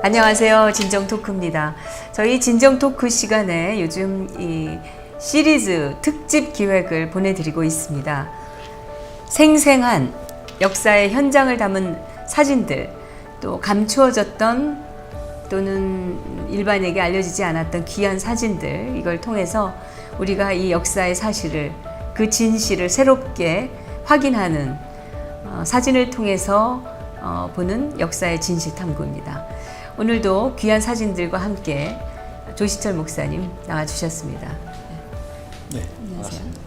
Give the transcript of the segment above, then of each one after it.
안녕하세요. 진정토크입니다. 저희 진정토크 시간에 요즘 이 시리즈 특집 기획을 보내드리고 있습니다. 생생한 역사의 현장을 담은 사진들, 또 감추어졌던 또는 일반에게 알려지지 않았던 귀한 사진들, 이걸 통해서 우리가 이 역사의 사실을, 그 진실을 새롭게 확인하는 사진을 통해서 보는 역사의 진실 탐구입니다. 오늘도 귀한 사진들과 함께 조시철 목사님 나와주셨습니다. 네, 안녕하세요. 반갑습니다.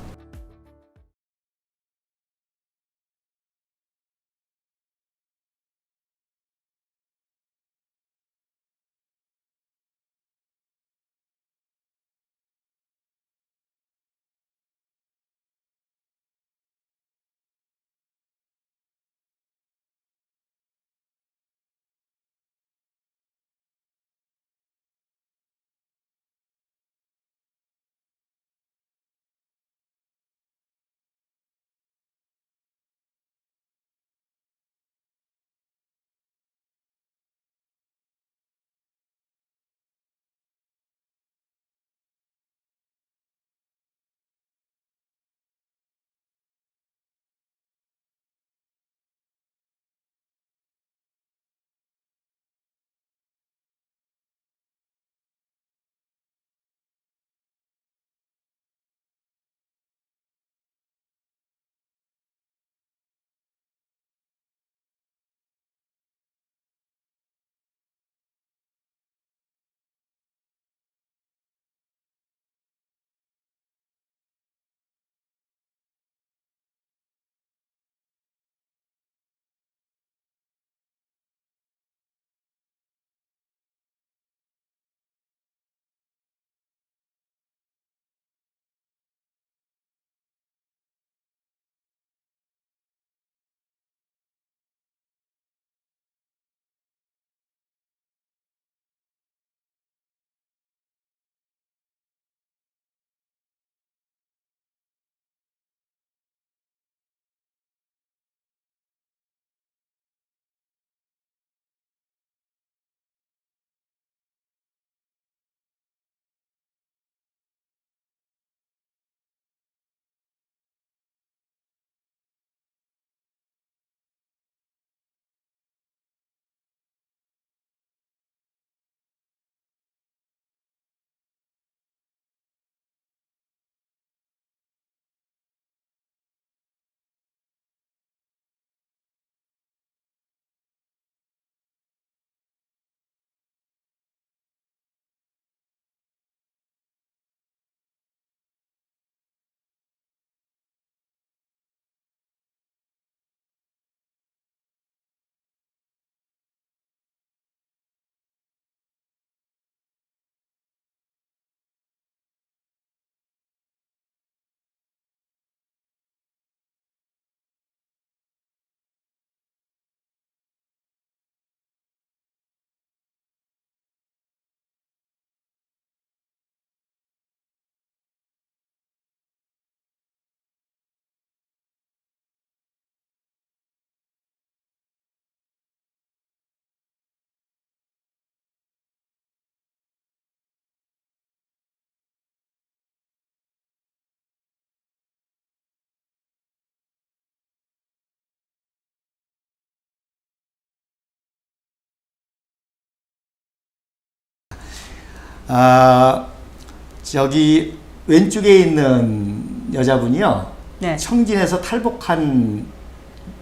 저기 왼쪽에 있는 여자분이요. 네. 청진에서 탈북한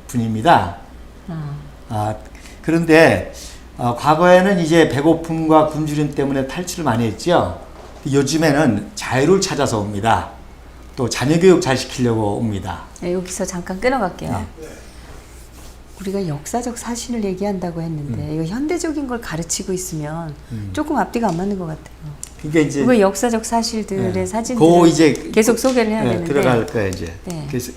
분입니다. 그런데 과거에는 이제 배고픔과 굶주림 때문에 탈출을 많이 했죠. 요즘에는 자유를 찾아서 옵니다. 또 자녀 교육 잘 시키려고 옵니다. 네, 여기서 잠깐 끊어갈게요. 우리가 역사적 사실을 얘기한다고 했는데 이거 현대적인 걸 가르치고 있으면 조금 앞뒤가 안 맞는 것 같아요. 그러니까 이제 그 역사적 사실들의 네. 사진들을 이제 계속 소개를 해야 되는데 들어갈 거야 이제. 네. 그래서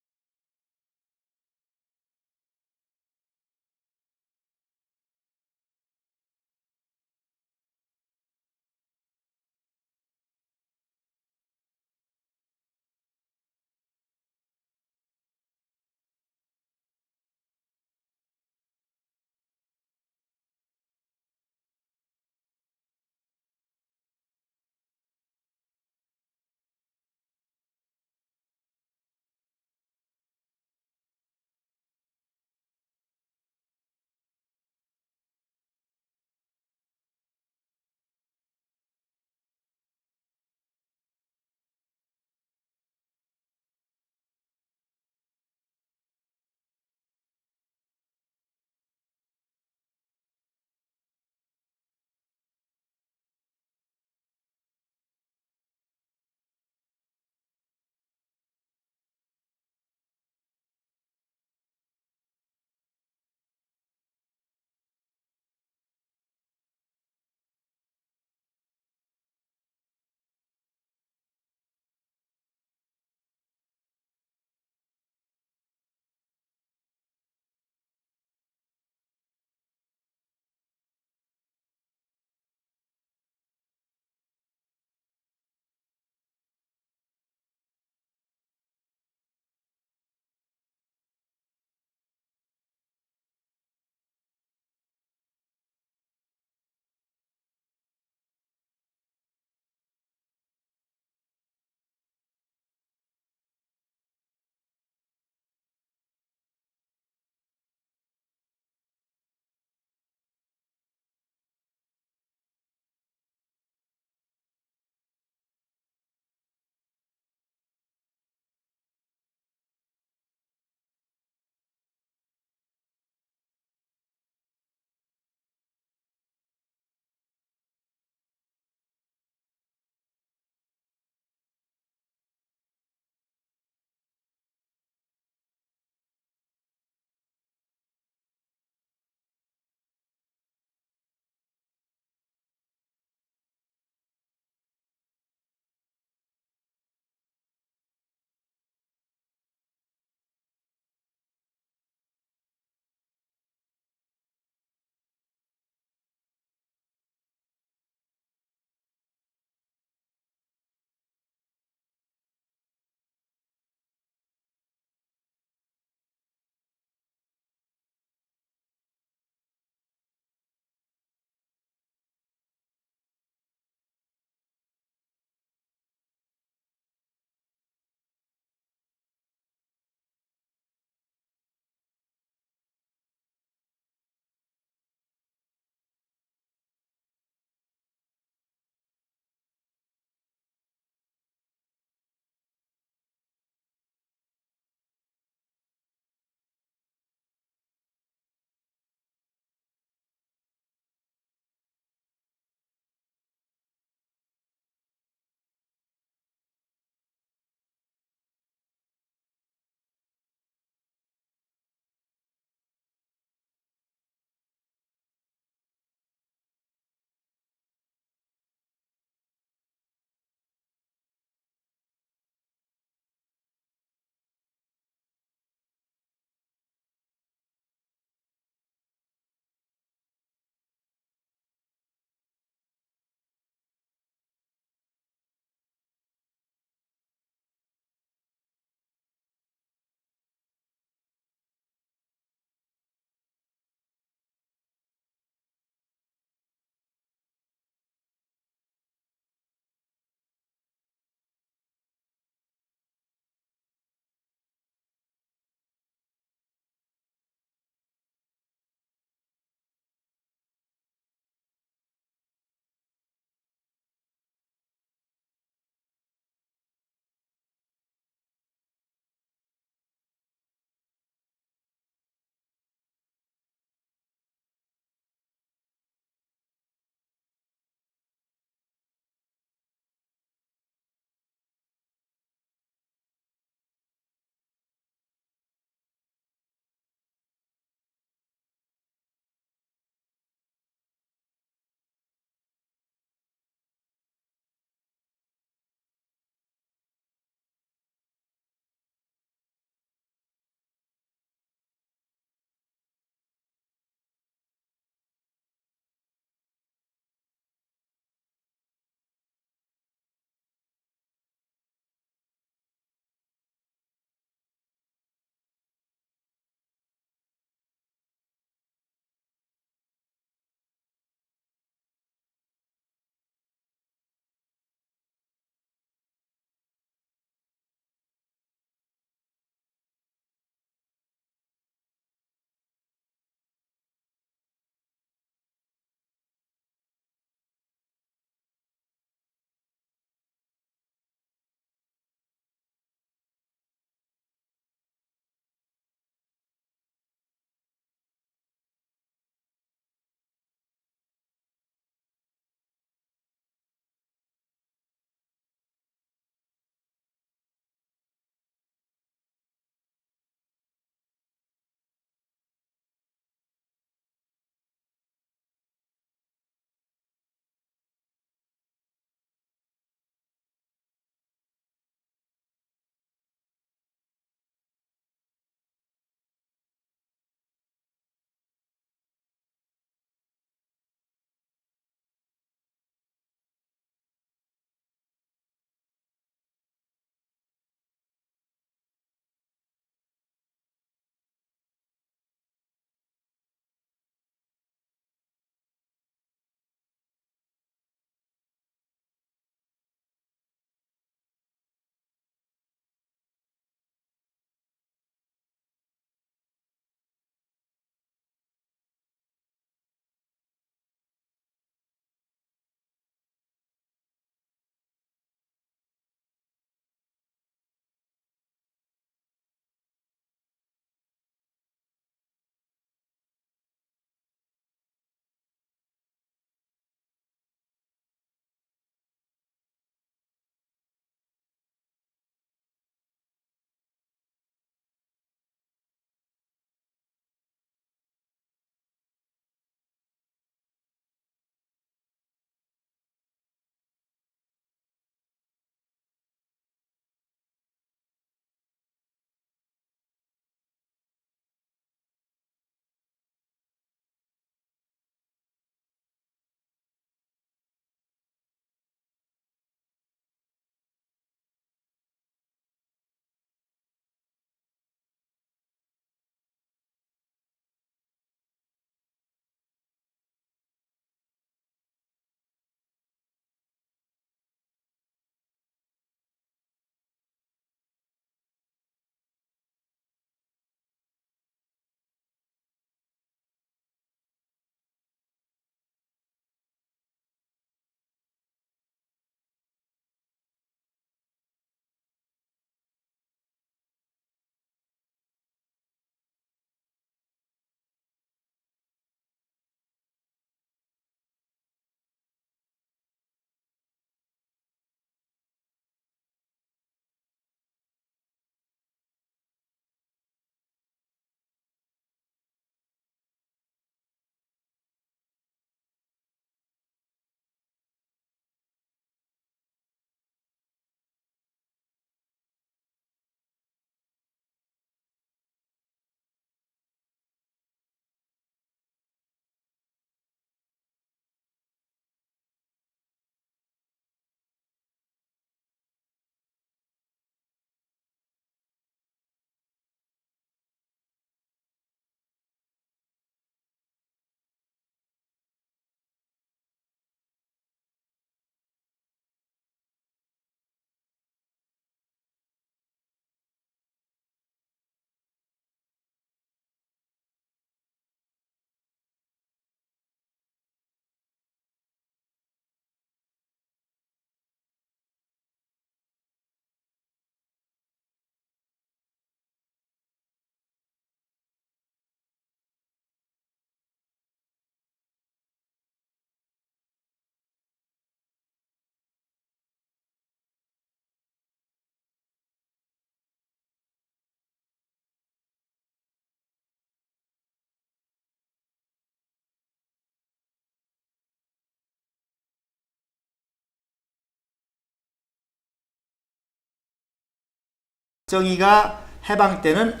박정희가 해방 때는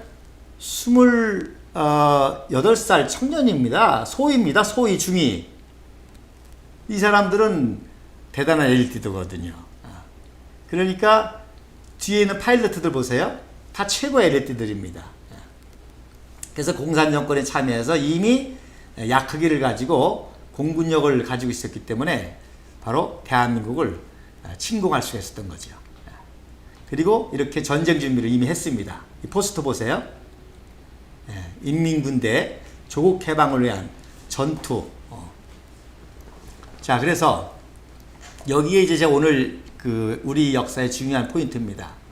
28살 청년입니다. 소위입니다. 소위 중위. 이 사람들은 대단한 엘리트거든요. 그러니까 뒤에 있는 파일럿들 보세요. 다 최고의 엘리트들입니다. 그래서 공산정권에 참여해서 이미 약흑기를 가지고 공군력을 가지고 있었기 때문에 바로 대한민국을 침공할 수 있었던 거죠. 그리고 이렇게 전쟁 준비를 이미 했습니다. 이 포스터 보세요. 인민군대 조국 해방을 위한 전투. 자, 그래서 여기에 이제 제가 오늘 우리 역사의 중요한 포인트입니다.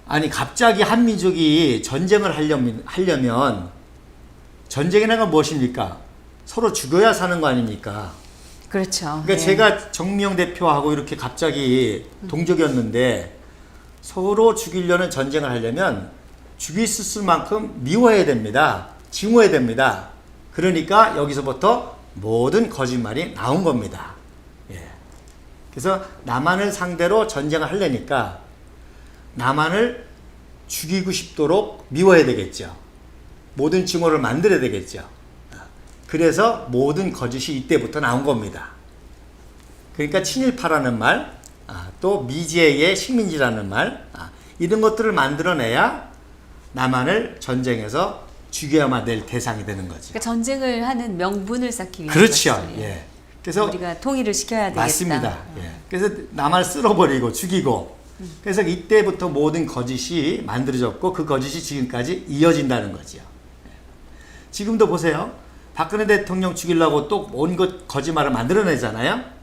아니, 갑자기 한 민족이 전쟁을 하려면 전쟁이라는 건 무엇입니까? 서로 죽여야 사는 거 아닙니까? 그렇죠. 그러니까 네. 제가 정미영 대표하고 이렇게 갑자기 동족이었는데 서로 죽이려는 전쟁을 하려면 죽일 수 있을 만큼 미워해야 됩니다. 징후해야 됩니다. 그러니까 여기서부터 모든 거짓말이 나온 겁니다. 예. 그래서 남한을 상대로 전쟁을 하려니까 남한을 죽이고 싶도록 미워해야 되겠죠. 모든 징후를 만들어야 되겠죠. 그래서 모든 거짓이 이때부터 나온 겁니다. 그러니까 친일파라는 말, 또 미제의 식민지라는 말, 이런 것들을 만들어내야 남한을 전쟁에서 죽여야만 될 대상이 되는 거죠. 그러니까 전쟁을 하는 명분을 쌓기 위해서. 그렇죠. 예. 그래서 우리가 통일을 시켜야 되겠다. 맞습니다. 예. 그래서 남한을 쓸어버리고 죽이고, 그래서 이때부터 모든 거짓이 만들어졌고 그 거짓이 지금까지 이어진다는 거죠. 지금도 보세요. 박근혜 대통령 죽이려고 또 온 것 거짓말을 만들어내잖아요.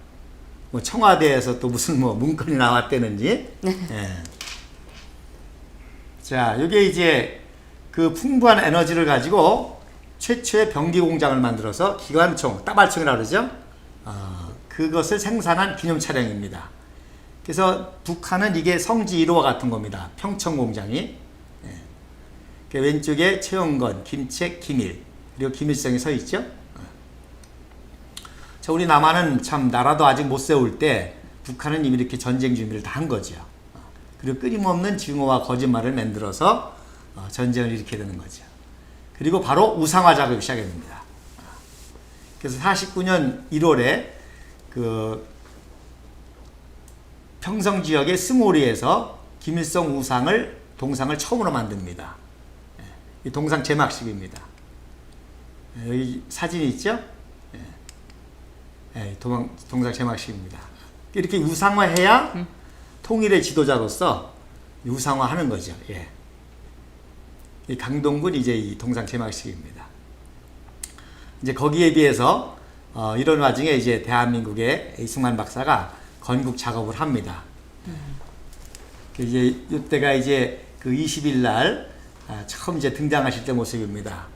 뭐 청와대에서 또 무슨 뭐 문건이 나왔다는지. 예. 자, 이게 이제 그 풍부한 에너지를 가지고 최초의 병기 공장을 만들어서 기관총, 따발총이라고 그러죠. 그것을 생산한 기념 차량입니다. 그래서 북한은 이게 성지 1호와 같은 겁니다. 평청 공장이. 예. 그 왼쪽에 최영건, 김책, 김일, 그리고 김일성이 서 있죠. 자, 우리 남한은 참 나라도 아직 못 세울 때 북한은 이미 이렇게 전쟁 준비를 다 한 거죠. 그리고 끊임없는 증오와 거짓말을 만들어서 전쟁을 일으키게 되는 거죠. 그리고 바로 우상화 작업이 시작이 됩니다. 그래서 49년 1월에 그 평성 지역의 스모리에서 김일성 동상을 처음으로 만듭니다. 이 동상 제막식입니다. 여기 사진이 있죠? 동상 제막식입니다. 이렇게 우상화해야 통일의 지도자로서 우상화하는 거죠. 예. 이 강동군 이제 이 동상 제막식입니다. 이제 거기에 비해서 이런 와중에 이제 대한민국의 이승만 박사가 건국 작업을 합니다. 이제 이때가 이제 그 20일 날 처음 이제 등장하실 때 모습입니다.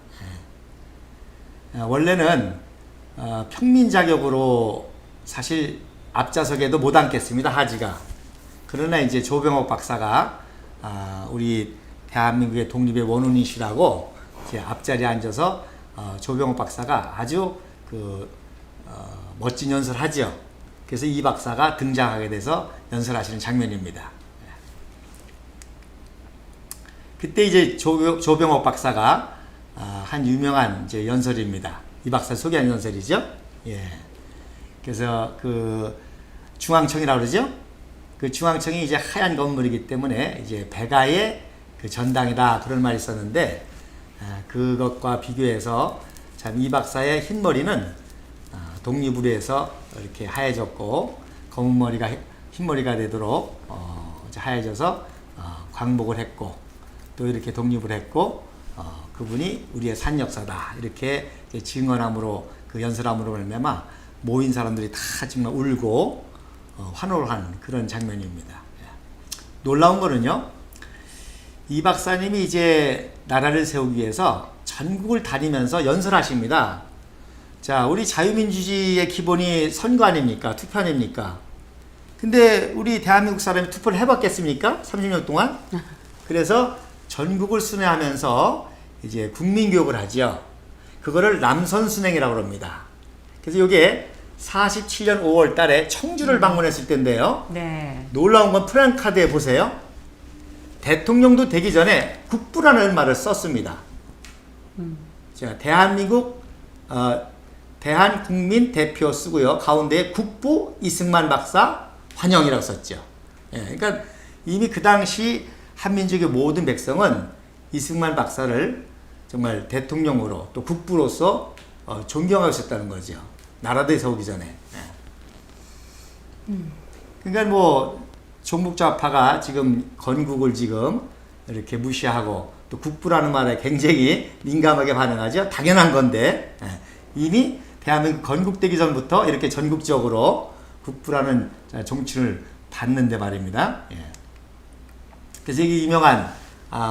원래는 평민 자격으로 사실 앞좌석에도 못 앉겠습니다. 하지가. 그러나 이제 조병옥 박사가 우리 대한민국의 독립의 원혼이시라고 이제 앞자리에 앉아서 조병옥 박사가 아주 멋진 연설을 하죠. 그래서 이 박사가 등장하게 돼서 연설하시는 장면입니다. 그때 이제 조병옥 박사가 한 유명한 이제 연설입니다. 이 박사 소개한 연설이죠. 예. 그래서 그 중앙청이라고 그러죠. 그 중앙청이 이제 하얀 건물이기 때문에 이제 백아의 그 전당이다 그런 말이 있었는데 그것과 비교해서 참 이 박사의 흰머리는 독립을 위해서 이렇게 하얘졌고 검은 머리가 흰머리가 되도록 하얘져서 광복을 했고 또 이렇게 독립을 했고 그분이 우리의 산 역사다 이렇게 증언함으로 그 연설함으로 말미암아 모인 사람들이 다 정말 울고 환호를 하는 그런 장면입니다. 놀라운 거는요, 이 박사님이 이제 나라를 세우기 위해서 전국을 다니면서 연설하십니다. 자, 우리 자유민주주의의 기본이 선거 아닙니까? 투표 아닙니까? 근데 우리 대한민국 사람이 투표를 해봤겠습니까? 30년 동안? 그래서 전국을 순회하면서 이제 국민교육을 하죠. 그거를 남선순행이라고 합니다. 그래서 이게 47년 5월 달에 청주를 방문했을 때인데요. 네. 놀라운 건 프랑카드에 보세요. 대통령도 되기 전에 국부라는 말을 썼습니다. 자, 대한민국 대한국민 대표 쓰고요. 가운데 국부 이승만 박사 환영이라고 썼죠. 예, 그러니까 이미 그 당시 한민족의 모든 백성은 이승만 박사를 정말 대통령으로 또 국부로서 존경하고 있었다는 거죠. 나라들이 세우기 전에. 예. 그러니까 뭐 종북좌파가 지금 건국을 지금 이렇게 무시하고 또 국부라는 말에 굉장히 민감하게 반응하죠. 당연한 건데 이미 대한민국 건국되기 전부터 이렇게 전국적으로 국부라는 정칭을 받는데 말입니다. 예. 그래서 이게 유명한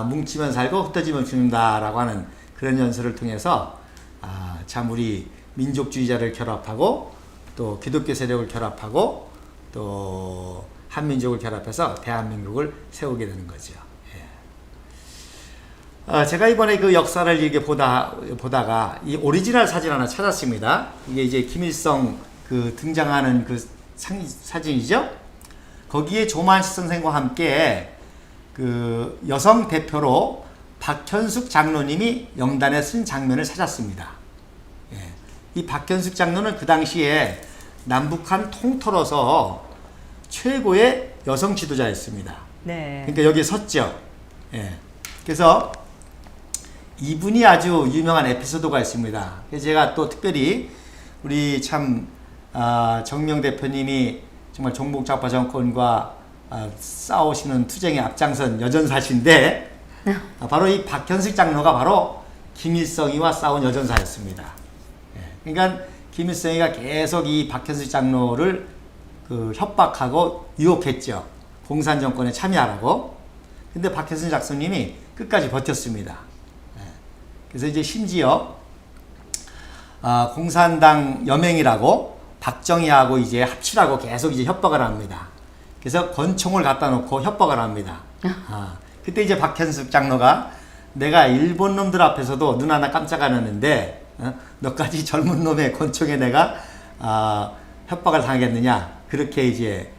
뭉치면 살고 흩어지면 죽는다라고 하는 그런 연설을 통해서 참 우리 민족주의자를 결합하고 또 기독교 세력을 결합하고 또 한민족을 결합해서 대한민국을 세우게 되는 거죠. 예. 제가 이번에 그 역사를 이렇게 보다가 이 오리지널 사진 하나 찾았습니다. 이게 이제 김일성 그 등장하는 그 사진이죠. 거기에 조만식 선생과 함께 그 여성 대표로 박현숙 장로님이 영단에 쓴 장면을 찾았습니다. 예. 이 박현숙 장로는 그 당시에 남북한 통틀어서 최고의 여성 지도자였습니다. 네. 그러니까 여기에 섰죠. 예. 그래서 이분이 아주 유명한 에피소드가 있습니다. 그래서 제가 또 특별히 우리 참 정명 대표님이 정말 종북좌파 정권과 싸우시는 투쟁에 앞장선 여전사신데 바로 이 박현숙 장로가 바로 김일성이와 싸운 여전사였습니다. 예. 그러니까 김일성이가 계속 이 박현숙 장로를 그 협박하고 유혹했죠. 공산 정권에 참여하라고. 근데 박현숙 작성님이 끝까지 버텼습니다. 예. 그래서 이제 심지어 공산당 여맹이라고 박정희하고 이제 합치라고 계속 이제 협박을 합니다. 그래서 권총을 갖다 놓고 협박을 합니다. 그때 이제 박현숙 장로가 내가 일본 놈들 앞에서도 눈 하나 깜짝 안 했는데 너까지 젊은 놈의 권총에 내가 협박을 당하겠느냐. 그렇게 이제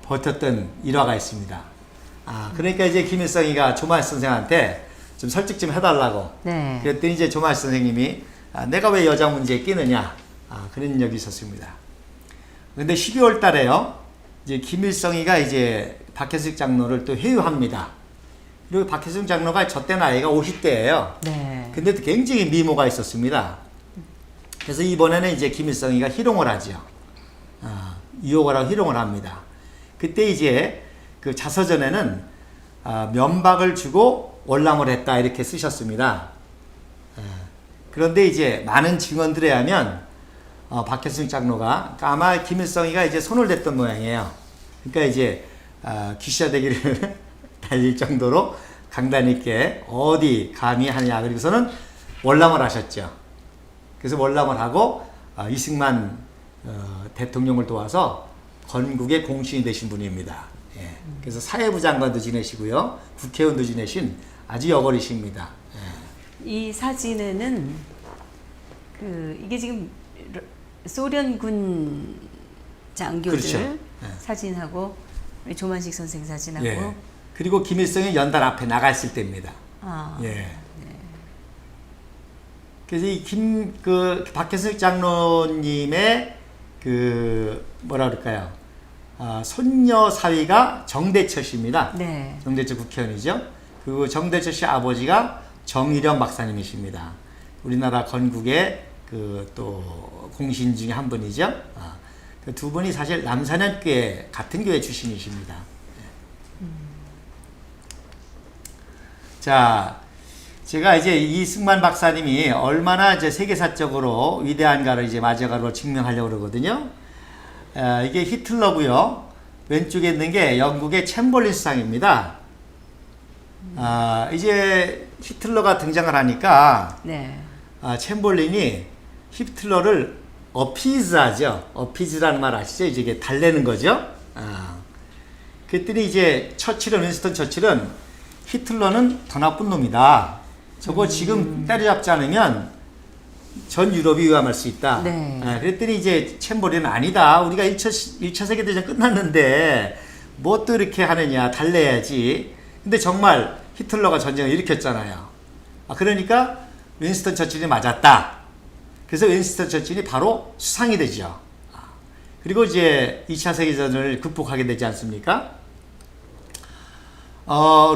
버텼던 일화가 있습니다. 그러니까 이제 김일성이가 조만식 선생한테 좀 설득 좀 해달라고. 네. 그랬더니 이제 조만식 선생님이 내가 왜 여자 문제에 끼느냐. 그런 적이 있었습니다. 근데 12월 달에요. 이제 김일성이가 이제 박현숙 장로를 또 회유합니다. 그리고 박현숙 장로가 저때 나이가 50대예요. 네. 근데 굉장히 미모가 있었습니다. 그래서 이번에는 이제 김일성이가 희롱을 하죠. 유혹을 하고 희롱을 합니다. 그때 이제 그 자서전에는 면박을 주고 월남을 했다 이렇게 쓰셨습니다. 그런데 이제 많은 증언들에 하면 박현숙 장로가 아마 김일성이가 이제 손을 댔던 모양이에요. 그러니까 이제 귀샤대기를 달릴 정도로 강단 있게 어디 감히 하냐. 그리고서는 월남을 하셨죠. 그래서 월남을 하고 이승만 대통령을 도와서 건국의 공신이 되신 분입니다. 예. 그래서 사회부 장관도 지내시고요. 국회의원도 지내신 아주 여걸이십니다. 예. 이 사진에는 이게 지금 소련군 장교들 그렇죠. 예. 사진하고 우리 조만식 선생 사진하고 예. 그리고 김일성이 연단 앞에 나가 있을 때입니다. 예. 네. 그래서 박현숙 장로님의 뭐라 그럴까요? 손녀 사위가 정대철 씨입니다. 네. 정대철 국회의원이죠. 그리고 정대철 씨 아버지가 정일영 박사님이십니다. 우리나라 건국의 또 공신 중에 한 분이죠. 그 두 분이 사실 남산현교회 같은 교회 출신이십니다. 자, 제가 이제 이승만 박사님이 얼마나 이제 세계사적으로 위대한가를 이제 마저가로 증명하려고 그러거든요. 이게 히틀러고요. 왼쪽에 있는 게 영국의 챔벌린 수상입니다. 이제 히틀러가 등장을 하니까 네. 챔벌린이 히틀러를 어피즈하죠. 어피즈라는 말 아시죠? 이제 이게 달래는 거죠. 그랬더니 이제 윈스턴 처칠은 히틀러는 더 나쁜 놈이다. 저거 지금 때려잡지 않으면 전 유럽이 위험할 수 있다. 네. 그랬더니 이제 챔버린은 아니다. 우리가 1차 세계대전 끝났는데 뭐 또 이렇게 하느냐. 달래야지. 근데 정말 히틀러가 전쟁을 일으켰잖아요. 그러니까 윈스턴 처칠이 맞았다. 그래서 윈스턴 처칠이 바로 수상이 되죠. 그리고 이제 2차 세계전을 극복하게 되지 않습니까?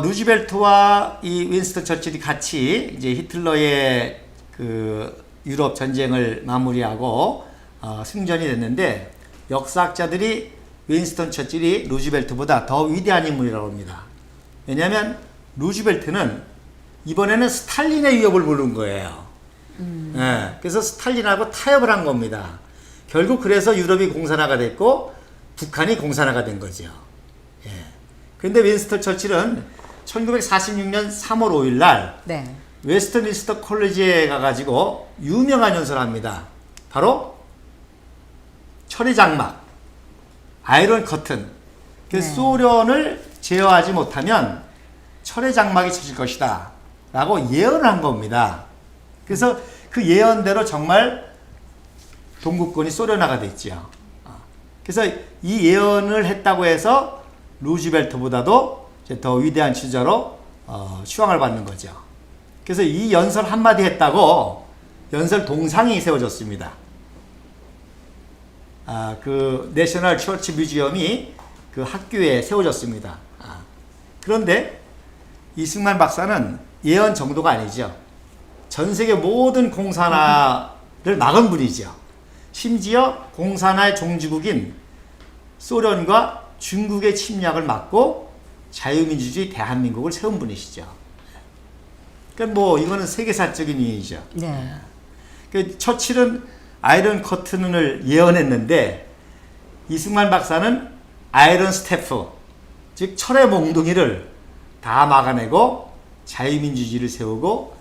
루즈벨트와 이 윈스턴 처칠이 같이 이제 히틀러의 그 유럽 전쟁을 마무리하고 승전이 됐는데, 역사학자들이 윈스턴 처칠이 루즈벨트보다 더 위대한 인물이라고 합니다. 왜냐하면 루즈벨트는 이번에는 스탈린의 위협을 부른 거예요. 예, 그래서 스탈린하고 타협을 한 겁니다. 결국 그래서 유럽이 공산화가 됐고 북한이 공산화가 된 거죠. 예. 그런데 윈스턴 처칠은 1946년 3월 5일 날 네. 웨스트민스터 콜리지에 가가지고 유명한 연설을 합니다. 바로 철의 장막, 아이런 커튼. 그 소련을 제어하지 못하면 철의 장막이 쳐질 것이다 라고 예언을 한 겁니다. 그래서 그 예언대로 정말 동구권이 소련화가 됐죠. 그래서 이 예언을 했다고 해서 루즈벨트보다도 이제 더 위대한 지도자로 추앙을 받는 거죠. 그래서 이 연설 한마디 했다고 연설 동상이 세워졌습니다. 그 내셔널 처치 뮤지엄이 그 학교에 세워졌습니다. 그런데 이승만 박사는 예언 정도가 아니죠. 전 세계 모든 공산화를 막은 분이죠. 심지어 공산화의 종주국인 소련과 중국의 침략을 막고 자유민주주의 대한민국을 세운 분이시죠. 그러니까 뭐 이거는 세계사적인 인연이죠. 네. 그 처칠은 아이런 커튼을 예언했는데 이승만 박사는 아이런 스태프, 즉 철의 몽둥이를 다 막아내고 자유민주주의를 세우고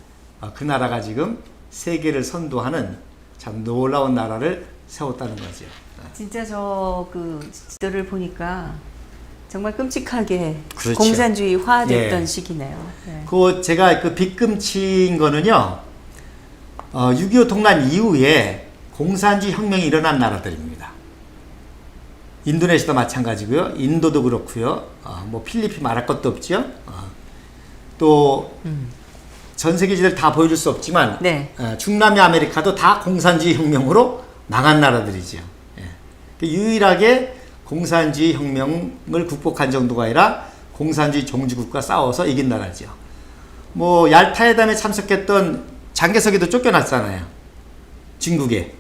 그 나라가 지금 세계를 선도하는 참 놀라운 나라를 세웠다는 거죠. 진짜 저 그 지도를 보니까 정말 끔찍하게 그렇죠. 공산주의화됐던 예. 시기네요. 네. 그 제가 그 빗금치인 거는요, 6.25 동란 이후에 공산주의 혁명이 일어난 나라들입니다. 인도네시아도 마찬가지고요, 인도도 그렇고요, 뭐 필리핀 말할 것도 없죠. 또 전 세계지들 다 보여줄 수 없지만 네. 중남미 아메리카도 다 공산주의 혁명으로 망한 나라들이죠. 예. 유일하게 공산주의 혁명을 극복한 정도가 아니라 공산주의 종주국과 싸워서 이긴 나라죠. 뭐 얄타회담에 참석했던 장개석이도 쫓겨났잖아요. 중국에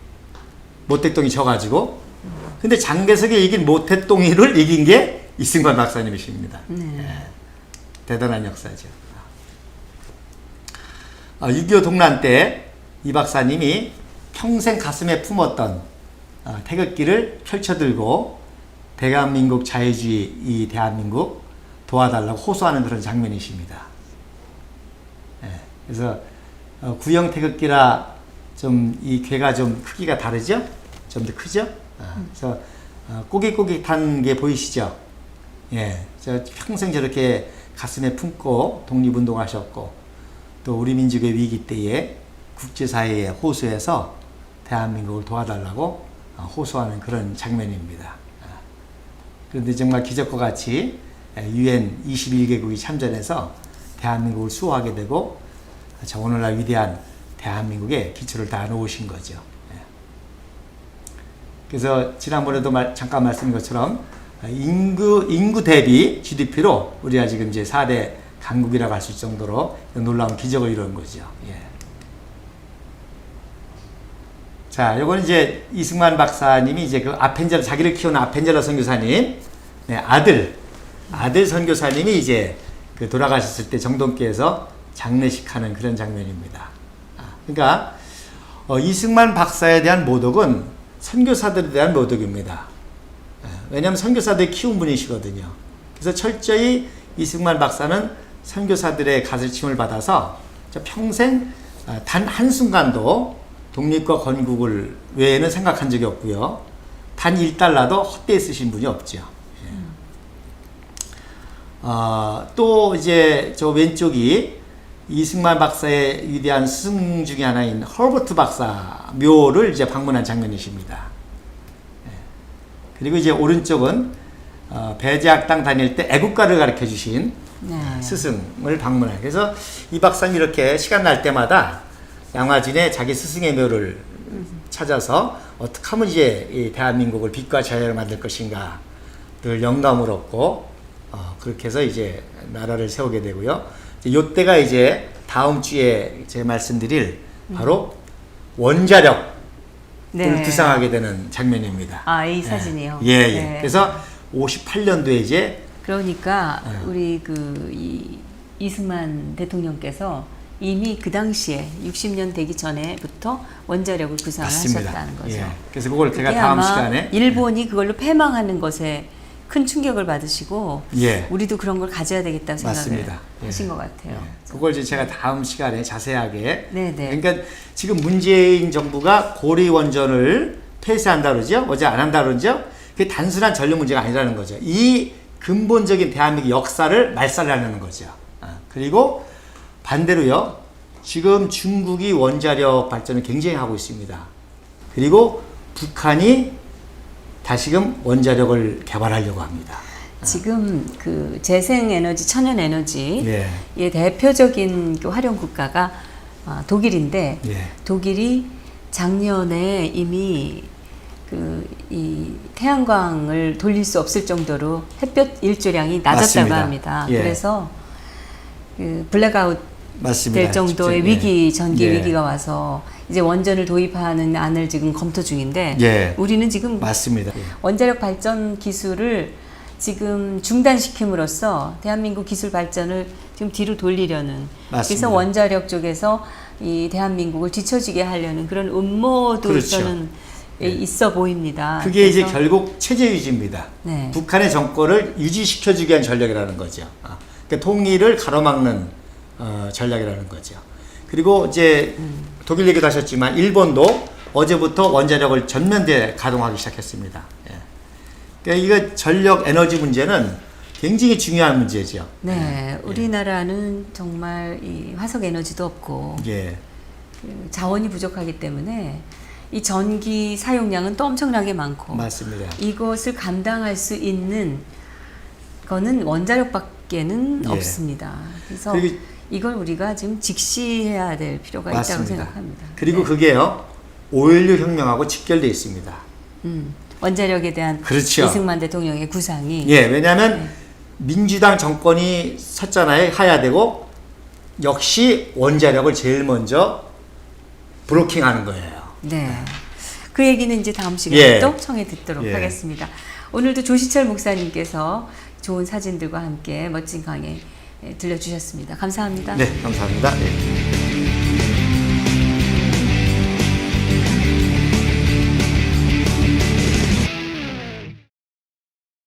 모택동이 져가지고. 근데 장개석이 이긴 모택동이를 이긴 게 이승만 박사님이십니다. 예. 대단한 역사죠. 6.25 동란 때 이 박사님이 평생 가슴에 품었던 태극기를 펼쳐들고 대한민국 자유주의 이 대한민국 도와달라고 호소하는 그런 장면이십니다. 예, 그래서 구형 태극기라 좀 이 괴가 좀 크기가 다르죠? 좀 더 크죠? 그래서 꼬깃꼬깃한 게 보이시죠? 예, 저 평생 저렇게 가슴에 품고 독립운동하셨고 또 우리 민족의 위기 때에 국제사회에 호소해서 대한민국을 도와달라고 호소하는 그런 장면입니다. 그런데 정말 기적과 같이 UN 21개국이 참전해서 대한민국을 수호하게 되고 자 오늘날 위대한 대한민국에 기초를 다 놓으신 거죠. 그래서 지난번에도 잠깐 말씀드린 것처럼 인구 대비 GDP로 우리가 지금 이제 4대 강국이라고 할 수 있을 정도로 놀라운 기적을 이룬 거죠. 예. 자, 요건 이제 이승만 박사님이 이제 그 아펜젤러, 자기를 키우는 아펜젤러 선교사님, 네, 아들 선교사님이 이제 그 돌아가셨을 때 정동교에서 장례식 하는 그런 장면입니다. 그러니까, 이승만 박사에 대한 모독은 선교사들에 대한 모독입니다. 왜냐하면 선교사들이 키운 분이시거든요. 그래서 철저히 이승만 박사는 선교사들의 가르침을 받아서 평생 단 한순간도 독립과 건국을 외에는 생각한 적이 없고요. 단 1달러도 헛되이 쓰신 분이 없죠. 또 이제 저 왼쪽이 이승만 박사의 위대한 스승 중에 하나인 허버트 박사 묘를 이제 방문한 장면이십니다. 그리고 이제 오른쪽은 배제학당 다닐 때 애국가를 가르쳐 주신 네. 스승을 방문해요. 그래서 이 박사님 이렇게 시간 날 때마다 양화진에 자기 스승의 묘를 찾아서 어떻게 하면 이제 이 대한민국을 빛과 자유를 만들 것인가 늘 영감을 얻고 그렇게 해서 이제 나라를 세우게 되고요. 이때가 이제 다음 주에 제가 말씀드릴 바로 원자력을 네. 구상하게 되는 장면입니다. 아, 이 사진이요. 예, 예. 네. 그래서 58년도에 이제 그러니까 우리 이승만 대통령께서 이미 그 당시에 60년 되기 전에부터 원자력을 구상을 맞습니다. 하셨다는 거죠. 예. 그래서 그걸 제가 그게 다음 아마 시간에 일본이 그걸로 패망하는 것에 큰 충격을 받으시고 예. 우리도 그런 걸 가져야 되겠다는 생각을 맞습니다. 하신 예. 것 같아요. 예. 그걸 이제 제가 다음 시간에 자세하게 네네. 그러니까 지금 문재인 정부가 고리 원전을 폐쇄한다 그러죠. 어제 안 한다 그러죠. 그게 단순한 전력 문제가 아니라는 거죠. 이 근본적인 대한민국 역사를 말살하려는 거죠. 그리고 반대로요. 지금 중국이 원자력 발전을 굉장히 하고 있습니다. 그리고 북한이 다시금 원자력을 개발하려고 합니다. 지금 그 재생에너지, 천연에너지의 예. 대표적인 그 활용 국가가 독일인데 예. 독일이 작년에 이미 이 태양광을 돌릴 수 없을 정도로 햇볕 일조량이 낮았다고 맞습니다. 합니다. 예. 그래서 그 블랙아웃 맞습니다. 될 정도의 직접, 위기, 전기 예. 위기가 와서 이제 원전을 도입하는 안을 지금 검토 중인데 예. 우리는 지금 맞습니다. 원자력 발전 기술을 지금 중단시킴으로써 대한민국 기술 발전을 지금 뒤로 돌리려는 맞습니다. 그래서 원자력 쪽에서 이 대한민국을 뒤처지게 하려는 그런 음모도 그렇죠. 저는 있어 보입니다. 그게 이제 그래서 결국 체제 유지입니다. 네. 북한의 정권을 유지시켜주기 위한 전략이라는 거죠. 그러니까 통일을 가로막는 전략이라는 거죠. 그리고 이제 독일 얘기도 하셨지만 일본도 어제부터 원자력을 전면대 가동하기 시작했습니다. 예. 그러니까 이거 전력 에너지 문제는 굉장히 중요한 문제죠. 네, 우리나라는 정말 이 화석 에너지도 없고 예. 그 자원이 부족하기 때문에 이 전기 사용량은 또 엄청나게 많고 맞습니다. 이것을 감당할 수 있는 거는 원자력밖에는 예. 없습니다. 그래서 그리고 이걸 우리가 지금 직시해야 될 필요가 있다고 맞습니다. 생각합니다. 그리고 네. 그게요. 오일류 혁명하고 직결되어 있습니다. 원자력에 대한 그렇죠. 이승만 대통령의 구상이 예, 왜냐하면 민주당 정권이 섰잖아요. 해야 되고 역시 원자력을 제일 먼저 브로킹하는 거예요. 네. 그 얘기는 이제 다음 시간에 예. 또 청해 듣도록 예. 하겠습니다. 오늘도 조시철 목사님께서 좋은 사진들과 함께 멋진 강의 들려주셨습니다. 감사합니다. 네, 감사합니다. 네.